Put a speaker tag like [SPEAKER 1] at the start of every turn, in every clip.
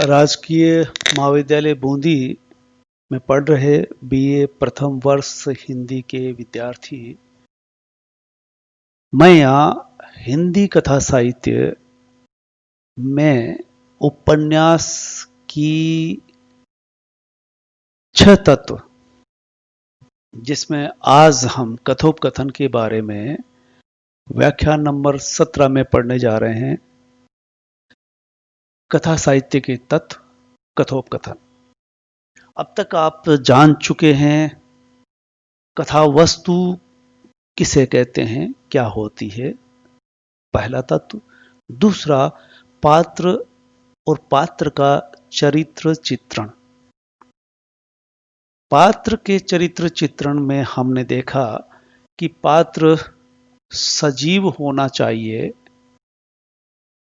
[SPEAKER 1] राजकीय महाविद्यालय बूंदी में पढ़ रहे बीए प्रथम वर्ष हिंदी के विद्यार्थी। मैं यहाँ हिंदी कथा साहित्य में उपन्यास की 6 तत्व, जिसमें आज हम कथोपकथन के बारे में व्याख्यान नंबर 17 में पढ़ने जा रहे हैं। कथा साहित्य के तत्व, कथोपकथन। अब तक आप जान चुके हैं कथा वस्तु किसे कहते हैं, क्या होती है, पहला तत्व। दूसरा, पात्र और पात्र का चरित्र चित्रण। पात्र के चरित्र चित्रण में हमने देखा कि पात्र सजीव होना चाहिए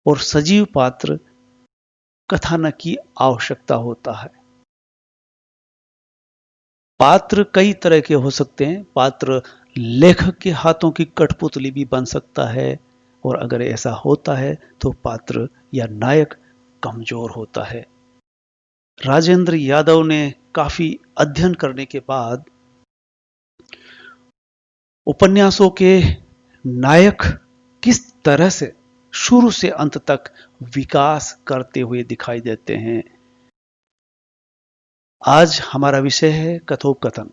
[SPEAKER 1] और सजीव पात्र कथानक की आवश्यकता होता है। पात्र कई तरह के हो सकते हैं। पात्र लेखक के हाथों की कठपुतली भी बन सकता है, और अगर ऐसा होता है तो पात्र या नायक कमजोर होता है। राजेंद्र यादव ने काफी अध्ययन करने के बाद उपन्यासों के नायक किस तरह से शुरू से अंत तक विकास करते हुए दिखाई देते हैं। आज हमारा विषय है कथोपकथन।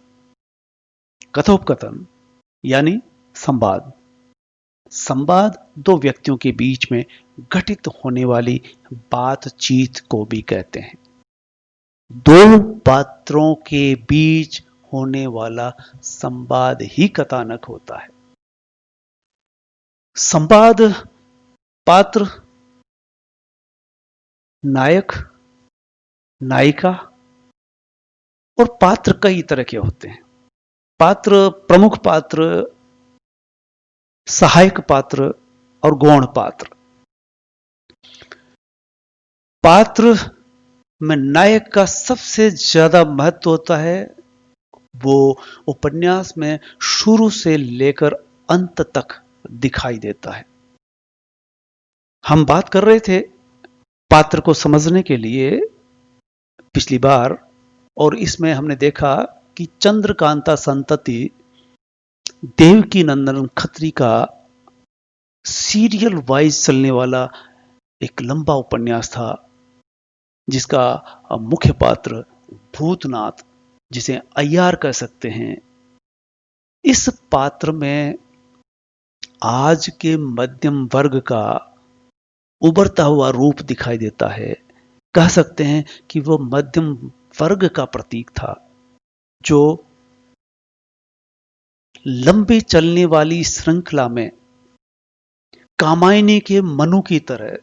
[SPEAKER 1] कथोपकथन यानी संवाद। संवाद दो व्यक्तियों के बीच में घटित होने वाली बातचीत को भी कहते हैं। दो पात्रों के बीच होने वाला संवाद ही कथानक होता है। संवाद पात्र, नायक, नायिका और पात्र कई तरह के होते हैं। पात्र, प्रमुख पात्र, सहायक पात्र और गौण पात्र। पात्र में नायक का सबसे ज्यादा महत्व होता है। वो उपन्यास में शुरू से लेकर अंत तक दिखाई देता है। हम बात कर रहे थे पात्र को समझने के लिए पिछली बार, और इसमें हमने देखा कि चंद्रकांता संतति देवकी नंदन खत्री का सीरियल वाइज चलने वाला एक लंबा उपन्यास था, जिसका मुख्य पात्र भूतनाथ, जिसे अय्यार कह सकते हैं। इस पात्र में आज के मध्यम वर्ग का उभरता हुआ रूप दिखाई देता है। कह सकते हैं कि वो मध्यम वर्ग का प्रतीक था, जो लंबी चलने वाली श्रृंखला में कामायनी के मनु की तरह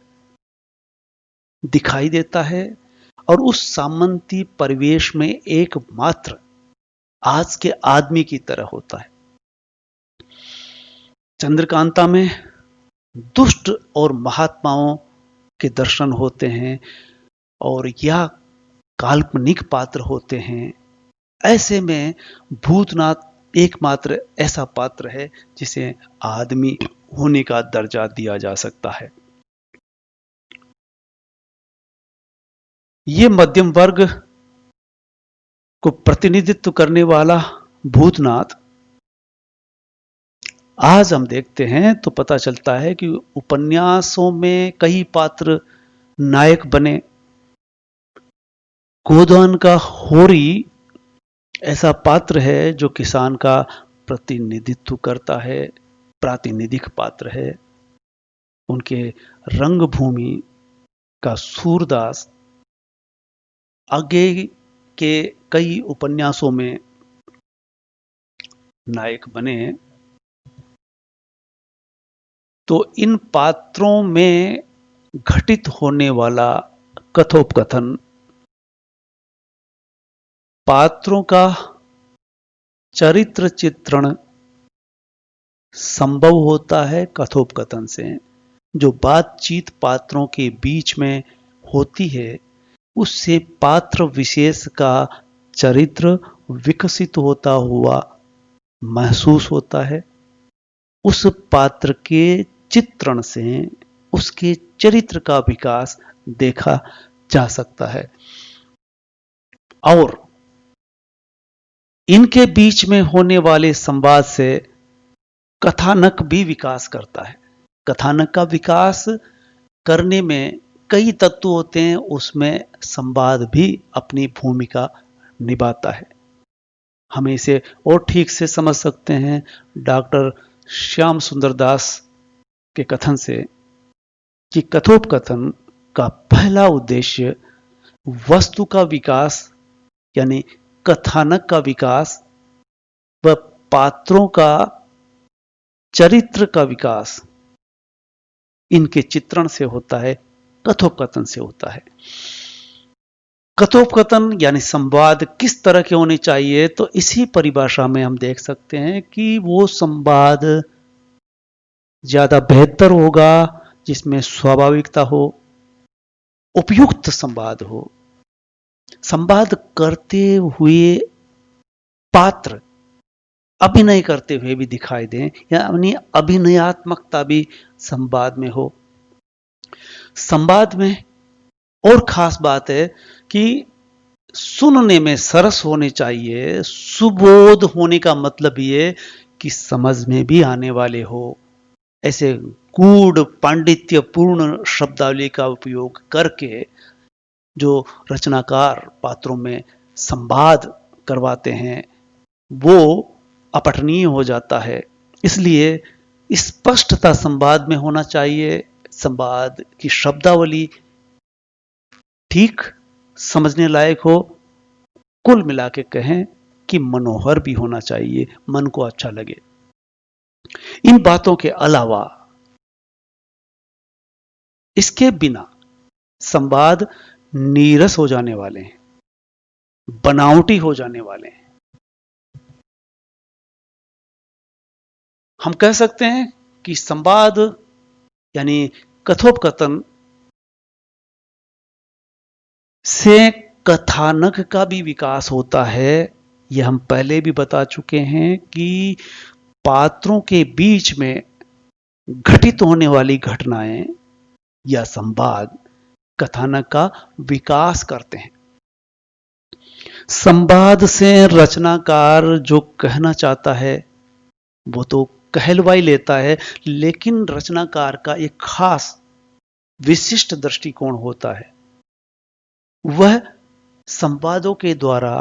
[SPEAKER 1] दिखाई देता है, और उस सामंती परिवेश में एकमात्र आज के आदमी की तरह होता है। चंद्रकांता में दुष्ट और महात्माओं के दर्शन होते हैं, और यह काल्पनिक पात्र होते हैं। ऐसे में भूतनाथ एकमात्र ऐसा पात्र है जिसे आदमी होने का दर्जा दिया जा सकता है। ये मध्यम वर्ग को प्रतिनिधित्व करने वाला भूतनाथ आज हम देखते हैं तो पता चलता है कि उपन्यासों में कई पात्र नायक बने। गोदान का होरी ऐसा पात्र है जो किसान का प्रतिनिधित्व करता है, प्रातिनिधिक पात्र है। उनके रंगभूमि का सूरदास आगे के कई उपन्यासों में नायक बने। तो इन पात्रों में घटित होने वाला कथोपकथन, पात्रों का चरित्र चित्रण संभव होता है कथोपकथन से। जो बातचीत पात्रों के बीच में होती है, उससे पात्र विशेष का चरित्र विकसित होता हुआ महसूस होता है। उस पात्र के चित्रण से उसके चरित्र का विकास देखा जा सकता है। और इनके बीच में होने वाले संवाद से कथानक भी विकास करता है। कथानक का विकास करने में कई तत्व होते हैं, उसमें संवाद भी अपनी भूमिका निभाता है। हम इसे और ठीक से समझ सकते हैं डॉक्टर श्याम सुंदर दास के कथन से कि कथोपकथन का पहला उद्देश्य वस्तु का विकास यानी कथानक का विकास व पात्रों का चरित्र का विकास इनके चित्रण से होता है, कथोपकथन से होता है। कथोपकथन यानी संवाद किस तरह के होने चाहिए, तो इसी परिभाषा में हम देख सकते हैं कि वो संवाद ज्यादा बेहतर होगा जिसमें स्वाभाविकता हो, उपयुक्त संवाद हो, संवाद करते हुए पात्र अभिनय करते हुए भी दिखाई दें, यानी अभिनयात्मकता भी संवाद में हो। संवाद में और खास बात है कि सुनने में सरस होने चाहिए, सुबोध होने का मतलब ये कि समझ में भी आने वाले हो। ऐसे गूढ़ पांडित्यपूर्ण शब्दावली का उपयोग करके जो रचनाकार पात्रों में संवाद करवाते हैं वो अपठनीय हो जाता है। इसलिए स्पष्टता संवाद में होना चाहिए, संवाद की शब्दावली ठीक समझने लायक हो। कुल मिला के कहें कि मनोहर भी होना चाहिए, मन को अच्छा लगे। इन बातों के अलावा इसके बिना संवाद नीरस हो जाने वाले हैं, बनावटी हो जाने वाले हैं। हम कह सकते हैं कि संवाद यानी कथोपकथन से कथानक का भी विकास होता है। यह हम पहले भी बता चुके हैं कि पात्रों के बीच में घटित होने वाली घटनाएं या संवाद कथानक का विकास करते हैं। संवाद से रचनाकार जो कहना चाहता है वो तो कहलवाई लेता है, लेकिन रचनाकार का एक खास विशिष्ट दृष्टिकोण होता है। वह संवादों के द्वारा,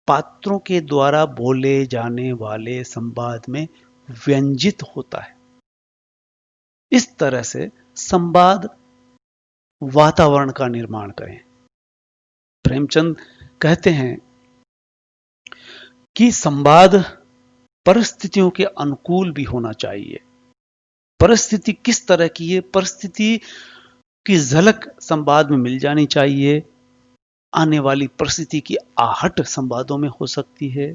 [SPEAKER 1] पात्रों के द्वारा बोले जाने वाले संवाद में व्यंजित होता है। इस तरह से संवाद वातावरण का निर्माण करें। प्रेमचंद कहते हैं कि संवाद परिस्थितियों के अनुकूल भी होना चाहिए। परिस्थिति किस तरह की है, परिस्थिति की झलक संवाद में मिल जानी चाहिए। आने वाली परिस्थिति की आहट संवादों में हो सकती है।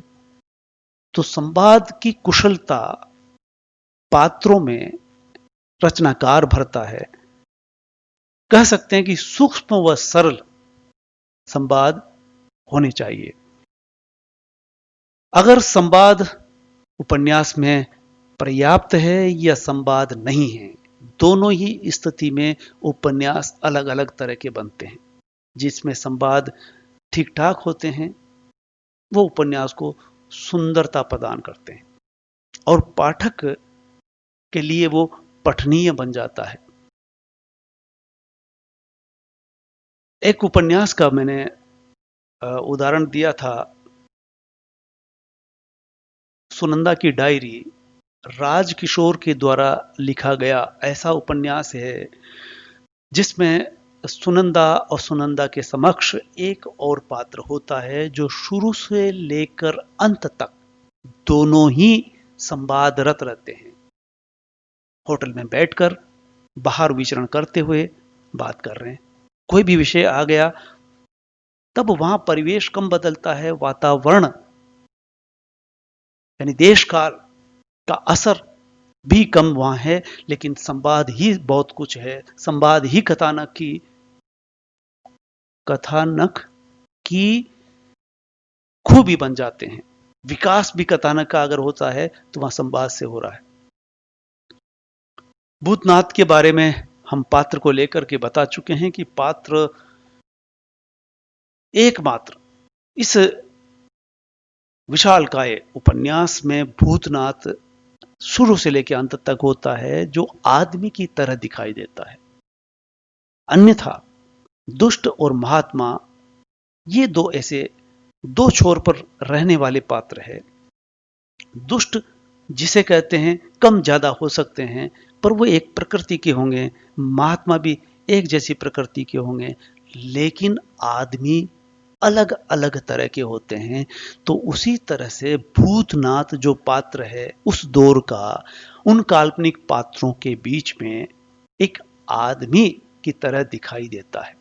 [SPEAKER 1] तो संवाद की कुशलता पात्रों में रचनाकार भरता है। कह सकते हैं कि सूक्ष्म व सरल संवाद होने चाहिए। अगर संवाद उपन्यास में पर्याप्त है या संवाद नहीं है, दोनों ही स्थिति में उपन्यास अलग अलग तरह के बनते हैं। जिसमें संवाद ठीक ठाक होते हैं वो उपन्यास को सुंदरता प्रदान करते हैं और पाठक के लिए वो पठनीय बन जाता है। एक उपन्यास का मैंने उदाहरण दिया था, सुनंदा की डायरी। राज किशोर के द्वारा लिखा गया ऐसा उपन्यास है जिसमें सुनंदा और सुनंदा के समक्ष एक और पात्र होता है जो शुरू से लेकर अंत तक दोनों ही संवादरत रहते हैं। होटल में बैठकर बाहर विचरण करते हुए बात कर रहे हैं, कोई भी विषय आ गया तब वहां परिवेश कम बदलता है, वातावरण यानी देश काल का असर भी कम वहां है, लेकिन संवाद ही बहुत कुछ है। संवाद ही कथानक की खूबी बन जाते हैं। विकास भी कथानक का अगर होता है तो वहां संवाद से हो रहा है। भूतनाथ के बारे में हम पात्र को लेकर के बता चुके हैं कि पात्र एकमात्र इस विशालकाय उपन्यास में भूतनाथ शुरू से लेकर अंत तक होता है जो आदमी की तरह दिखाई देता है। अन्यथा दुष्ट और महात्मा ये दो ऐसे दो छोर पर रहने वाले पात्र है। दुष्ट जिसे कहते हैं कम ज्यादा हो सकते हैं, पर वो एक प्रकृति के होंगे। महात्मा भी एक जैसी प्रकृति के होंगे, लेकिन आदमी अलग अलग तरह के होते हैं। तो उसी तरह से भूतनाथ जो पात्र है उस दौर का, उन काल्पनिक पात्रों के बीच में एक आदमी की तरह दिखाई देता है।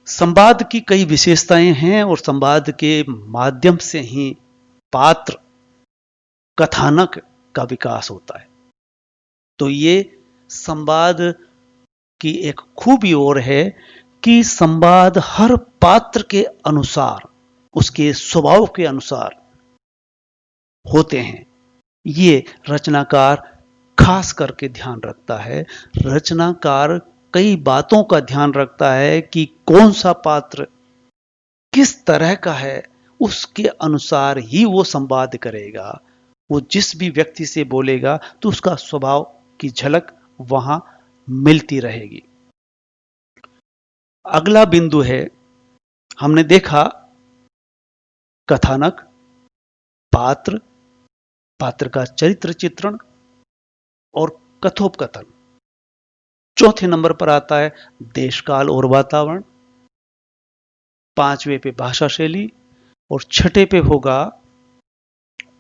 [SPEAKER 1] संवाद की कई विशेषताएं हैं और संवाद के माध्यम से ही पात्र कथानक का विकास होता है। तो ये संवाद की एक खूबी और है कि संवाद हर पात्र के अनुसार, उसके स्वभाव के अनुसार होते हैं। ये रचनाकार खास करके ध्यान रखता है। रचनाकार कई बातों का ध्यान रखता है कि कौन सा पात्र किस तरह का है, उसके अनुसार ही वो संवाद करेगा। वो जिस भी व्यक्ति से बोलेगा तो उसका स्वभाव की झलक वहां मिलती रहेगी। अगला बिंदु है, हमने देखा कथानक, पात्र, पात्र का चरित्र चित्रण और कथोपकथन। चौथे नंबर पर आता है देश काल और वातावरण, पांचवें पे भाषा शैली और छठे पे होगा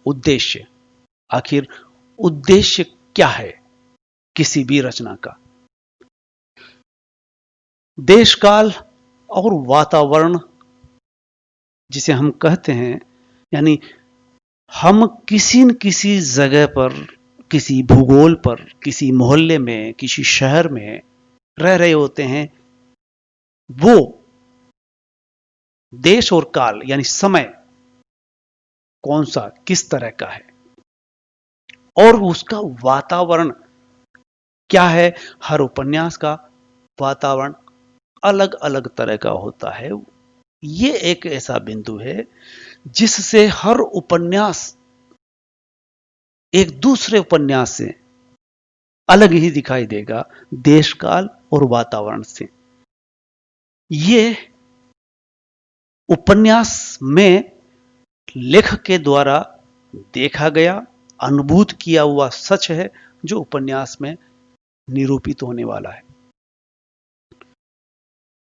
[SPEAKER 1] उद्देश्य। आखिर उद्देश्य क्या है किसी भी रचना का। देश काल और वातावरण जिसे हम कहते हैं, यानी हम किसी न किसी जगह पर, किसी भूगोल पर, किसी मोहल्ले में, किसी शहर में रह रहे होते हैं। वो देश और काल यानी समय कौन सा किस तरह का है और उसका वातावरण क्या है। हर उपन्यास का वातावरण अलग अलग तरह का होता है। ये एक ऐसा बिंदु है जिससे हर उपन्यास एक दूसरे उपन्यास से अलग ही दिखाई देगा, देश काल और वातावरण से। ये उपन्यास में लेखक के द्वारा देखा गया, अनुभूत किया हुआ सच है जो उपन्यास में निरूपित होने वाला है।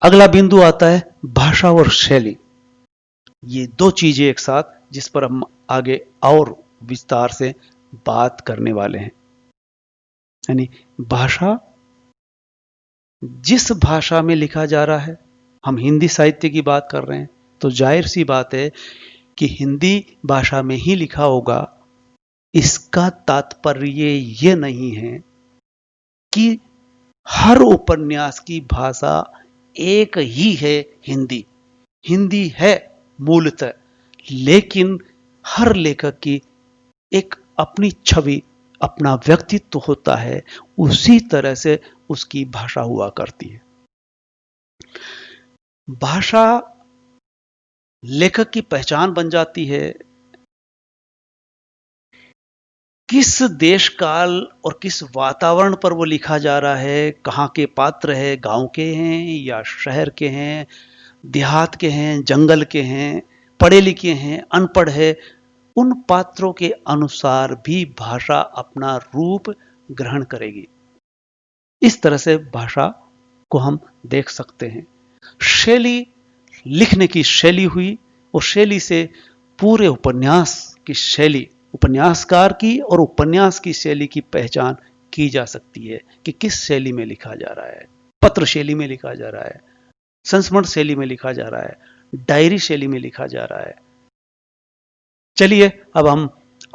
[SPEAKER 1] अगला बिंदु आता है भाषा और शैली। ये दो चीजें एक साथ जिस पर हम आगे और विस्तार से बात करने वाले हैं। यानी भाषा, जिस भाषा में लिखा जा रहा है, हम हिंदी साहित्य की बात कर रहे हैं तो जाहिर सी बात है कि हिंदी भाषा में ही लिखा होगा। इसका तात्पर्य ये नहीं है कि हर उपन्यास की भाषा एक ही है। हिंदी हिंदी है मूलतः, लेकिन हर लेखक की एक अपनी छवि, अपना व्यक्तित्व होता है, उसी तरह से उसकी भाषा हुआ करती है। भाषा लेखक की पहचान बन जाती है। किस देश काल और किस वातावरण पर वो लिखा जा रहा है, कहाँ के पात्र है, गांव के हैं या शहर के हैं, देहात के हैं, जंगल के हैं, पढ़े लिखे हैं, अनपढ़ है, उन पात्रों के अनुसार भी भाषा अपना रूप ग्रहण करेगी। इस तरह से भाषा को हम देख सकते हैं। शैली, लिखने की शैली हुई और शैली से पूरे उपन्यास की शैली, उपन्यासकार की और उपन्यास की शैली की पहचान की जा सकती है कि किस शैली में लिखा जा रहा है। पत्र शैली में लिखा जा रहा है, संस्मरण शैली में लिखा जा रहा है, डायरी शैली में लिखा जा रहा है। चलिए अब हम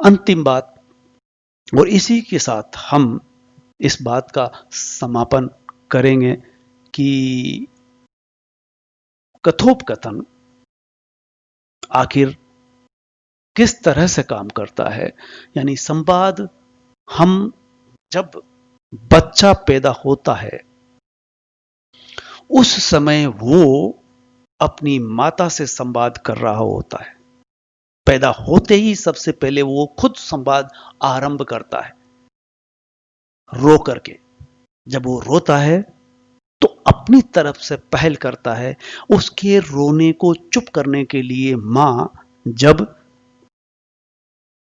[SPEAKER 1] अंतिम बात, और इसी के साथ हम इस बात का समापन करेंगे कि कथोपकथन आखिर किस तरह से काम करता है। यानी संवाद, हम जब बच्चा पैदा होता है उस समय वो अपनी माता से संवाद कर रहा होता है। पैदा होते ही सबसे पहले वो खुद संवाद आरंभ करता है रो करके। जब वो रोता है तो अपनी तरफ से पहल करता है। उसके रोने को चुप करने के लिए मां जब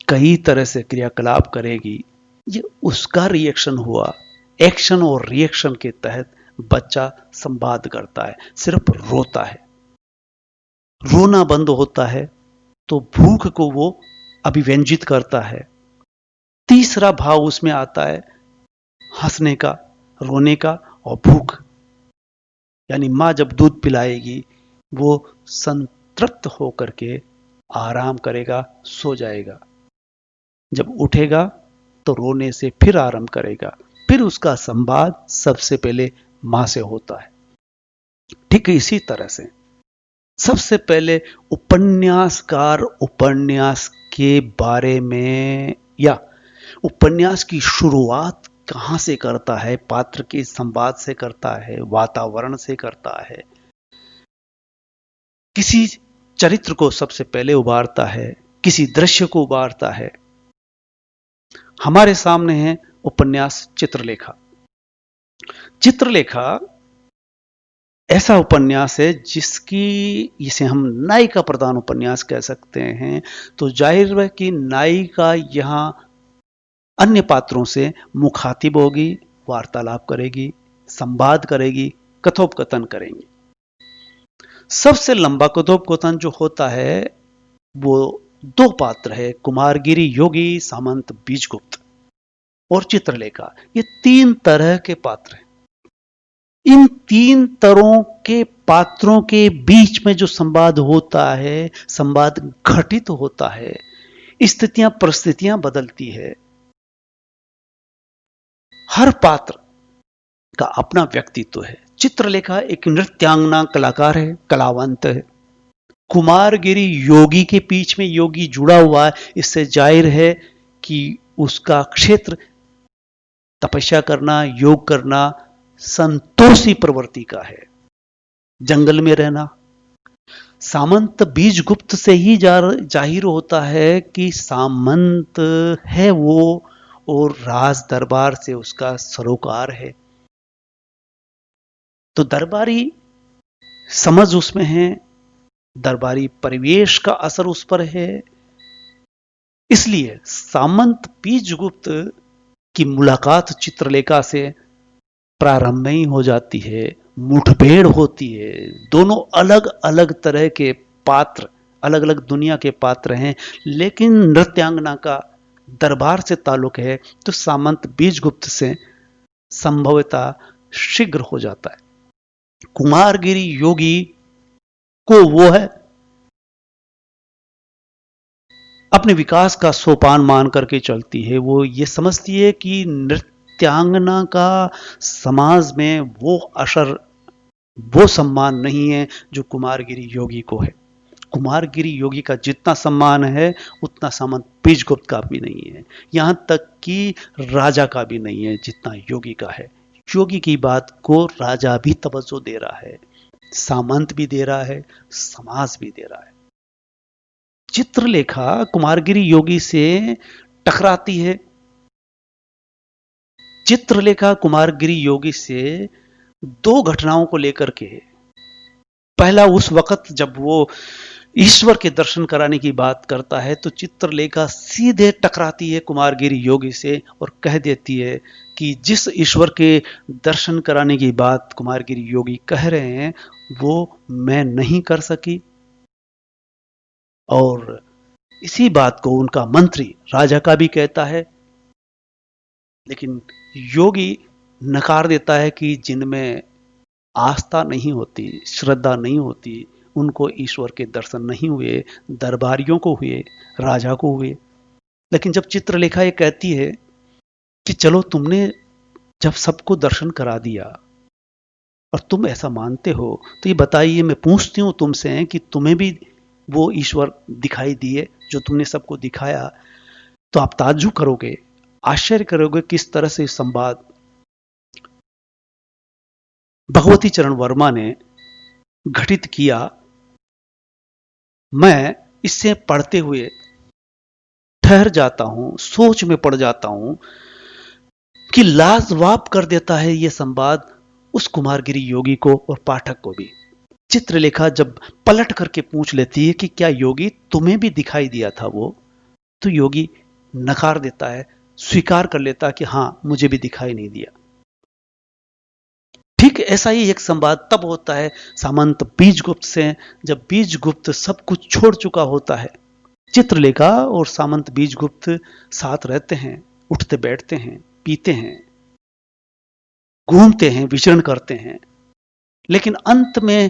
[SPEAKER 1] कई तरह से क्रियाकलाप करेगी, ये उसका रिएक्शन हुआ। एक्शन और रिएक्शन के तहत बच्चा संवाद करता है, सिर्फ रोता है। रोना बंद होता है तो भूख को वो अभिव्यंजित करता है। तीसरा भाव उसमें आता है हंसने का, रोने का और भूख। यानी मां जब दूध पिलाएगी वो संतृप्त होकर के आराम करेगा, सो जाएगा। जब उठेगा तो रोने से फिर आरंभ करेगा। फिर उसका संवाद सबसे पहले मां से होता है। ठीक इसी तरह से सबसे पहले उपन्यासकार उपन्यास के बारे में या उपन्यास की शुरुआत कहां से करता है, पात्र के संवाद से करता है, वातावरण से करता है, किसी चरित्र को सबसे पहले उभारता है, किसी दृश्य को उभारता है। हमारे सामने है उपन्यास चित्रलेखा। चित्रलेखा ऐसा उपन्यास है जिसे हम नायिका प्रधान उपन्यास कह सकते हैं। तो जाहिर है कि नायिका यहां अन्य पात्रों से मुखातिब होगी, वार्तालाप करेगी, संवाद करेगी, कथोपकथन करेंगी। सबसे लंबा कथोपकथन जो होता है वो दो पात्र है, कुमारगिरी योगी, सामंत बीजगुप्त और चित्रलेखा। ये तीन तरह के पात्र हैं। इन तीन तरह के पात्रों के बीच में जो संवाद होता है, संवाद घटित होता है, स्थितियां परिस्थितियां बदलती है। हर पात्र का अपना व्यक्तित्व है। चित्रलेखा एक नृत्यांगना कलाकार है, कलावंत है। कुमारगिरी योगी के बीच में योगी जुड़ा हुआ है, इससे जाहिर है कि उसका क्षेत्र तपस्या करना, योग करना, संतोषी प्रवृत्ति का है, जंगल में रहना। सामंत बीजगुप्त से ही जाहिर होता है कि सामंत है वो और राज दरबार से उसका सरोकार है। तो दरबारी समझ उसमें है, दरबारी परिवेश का असर उस पर है। इसलिए सामंत बीजगुप्त की मुलाकात चित्रलेखा से प्रारंभ में ही हो जाती है, मुठभेड़ होती है। दोनों अलग अलग तरह के पात्र, अलग अलग दुनिया के पात्र हैं, लेकिन नृत्यांगना का दरबार से ताल्लुक है तो सामंत बीजगुप्त से संभवतः शीघ्र हो जाता है। कुमारगिरी योगी को वो है अपने विकास का सोपान मान करके चलती है। वो ये समझती है कि नृत्यांगना का समाज में वो असर, वो सम्मान नहीं है जो कुमारगिरी योगी को है। कुमारगिरी योगी का जितना सम्मान है उतना सामंत बीजगुप्त का भी नहीं है, यहां तक कि राजा का भी नहीं है जितना योगी का है। योगी की बात को राजा भी तवज्जो दे रहा है, सामंत भी दे रहा है, समाज भी दे रहा है। चित्रलेखा कुमारगिरी योगी से टकराती है। चित्रलेखा कुमारगिरी योगी से दो घटनाओं को लेकर के, पहला उस वक्त जब वो ईश्वर के दर्शन कराने की बात करता है तो चित्रलेखा सीधे टकराती है कुमारगिरी योगी से और कह देती है कि जिस ईश्वर के दर्शन कराने की बात कुमारगिरी योगी कह रहे हैं वो मैं नहीं कर सकी। और इसी बात को उनका मंत्री राजा का भी कहता है, लेकिन योगी नकार देता है कि जिनमें आस्था नहीं होती, श्रद्धा नहीं होती, उनको ईश्वर के दर्शन नहीं हुए। दरबारियों को हुए, राजा को हुए। लेकिन जब चित्रलेखा ये कहती है कि चलो तुमने जब सबको दर्शन करा दिया और तुम ऐसा मानते हो तो ये बताइए, मैं पूछती हूं तुमसे कि तुम्हें भी वो ईश्वर दिखाई दिए जो तुमने सबको दिखाया? तो आप ताज्जुब करोगे, आश्चर्य करोगे किस तरह से संवाद भगवती चरण वर्मा ने घटित किया, मैं इससे पढ़ते हुए ठहर जाता हूं, सोच में पड़ जाता हूं कि लाजवाब कर देता है यह संवाद उस कुमारगिरी योगी को और पाठक को भी। चित्रलेखा जब पलट करके पूछ लेती है कि क्या योगी तुम्हें भी दिखाई दिया था वो, तो योगी नकार देता है, स्वीकार कर लेता है कि हां मुझे भी दिखाई नहीं दिया। ठीक ऐसा ही एक संवाद तब होता है सामंत बीजगुप्त से, जब बीजगुप्त सब कुछ छोड़ चुका होता है। चित्रलेखा और सामंत बीजगुप्त साथ रहते हैं, उठते बैठते हैं, पीते हैं, घूमते हैं, विचरण करते हैं, लेकिन अंत में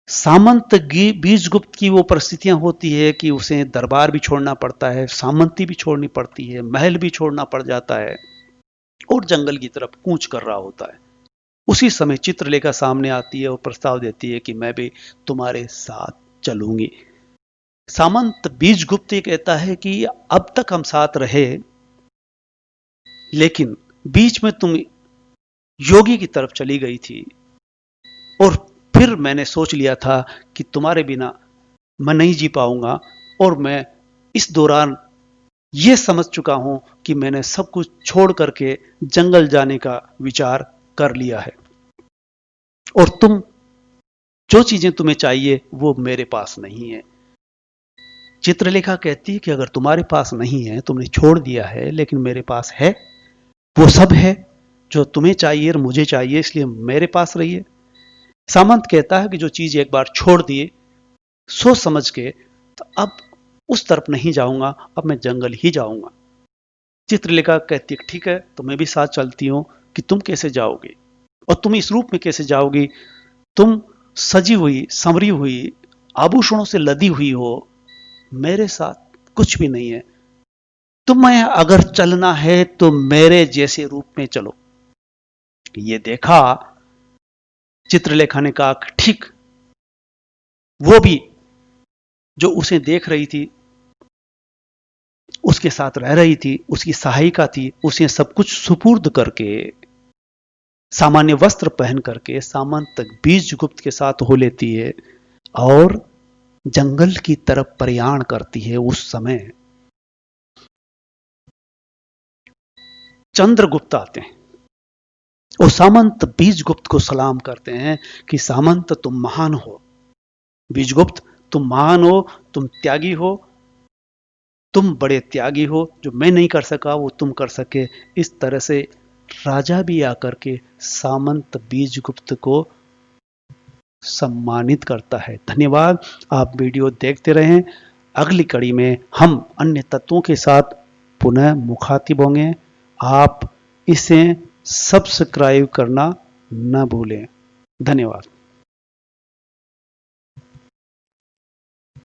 [SPEAKER 1] सामंत बीजगुप्त की वो परिस्थितियां होती है कि उसे दरबार भी छोड़ना पड़ता है, सामंती भी छोड़नी पड़ती है, महल भी छोड़ना पड़ जाता है और जंगल की तरफ कूच कर रहा होता है। उसी समय चित्रलेखा सामने आती है और प्रस्ताव देती है कि मैं भी तुम्हारे साथ चलूंगी। सामंत बीजगुप्त ये कहता है कि अब तक हम साथ रहे, लेकिन बीच में तुम योगी की तरफ चली गई थी और फिर मैंने सोच लिया था कि तुम्हारे बिना मैं नहीं जी पाऊंगा, और मैं इस दौरान यह समझ चुका हूं कि मैंने सब कुछ छोड़ करके जंगल जाने का विचार कर लिया है, और तुम जो चीजें तुम्हें चाहिए वो मेरे पास नहीं है। चित्रलेखा कहती है कि अगर तुम्हारे पास नहीं है, तुमने छोड़ दिया है, लेकिन मेरे पास है, वो सब है जो तुम्हें चाहिए और मुझे चाहिए, इसलिए मेरे पास रहिए। सामंत कहता है कि जो चीज एक बार छोड़ दिए सोच समझ के, तो अब उस तरफ नहीं जाऊंगा, अब मैं जंगल ही जाऊंगा। चित्रलेखा कहती है ठीक है, तो मैं भी साथ चलती हूं कि तुम कैसे जाओगे और तुम इस रूप में कैसे जाओगी, तुम सजी हुई, संवरी हुई, आभूषणों से लदी हुई हो, मेरे साथ कुछ भी नहीं है। तुम्हें अगर चलना है तो मेरे जैसे रूप में चलो। ये देखा, चित्रलेखा ने कहा ठीक, वो भी जो उसे देख रही थी, उसके साथ रह रही थी, उसकी सहायिका थी, उसे सब कुछ सुपुर्द करके सामान्य वस्त्र पहन करके सामंत बीजगुप्त के साथ हो लेती है और जंगल की तरफ प्रयाण करती है। उस समय चंद्रगुप्त आते हैं और सामंत बीजगुप्त को सलाम करते हैं कि सामंत तुम महान हो, बीजगुप्त तुम महान हो, तुम त्यागी हो, तुम बड़े त्यागी हो, जो मैं नहीं कर सका वो तुम कर सके। इस तरह से राजा भी आकर के सामंत बीजगुप्त को सम्मानित करता है। धन्यवाद, आप वीडियो देखते रहें। अगली कड़ी में हम अन्य तत्वों के साथ पुनः मुखातिब होंगे। आप इसे सब्सक्राइब करना न भूलें। धन्यवाद।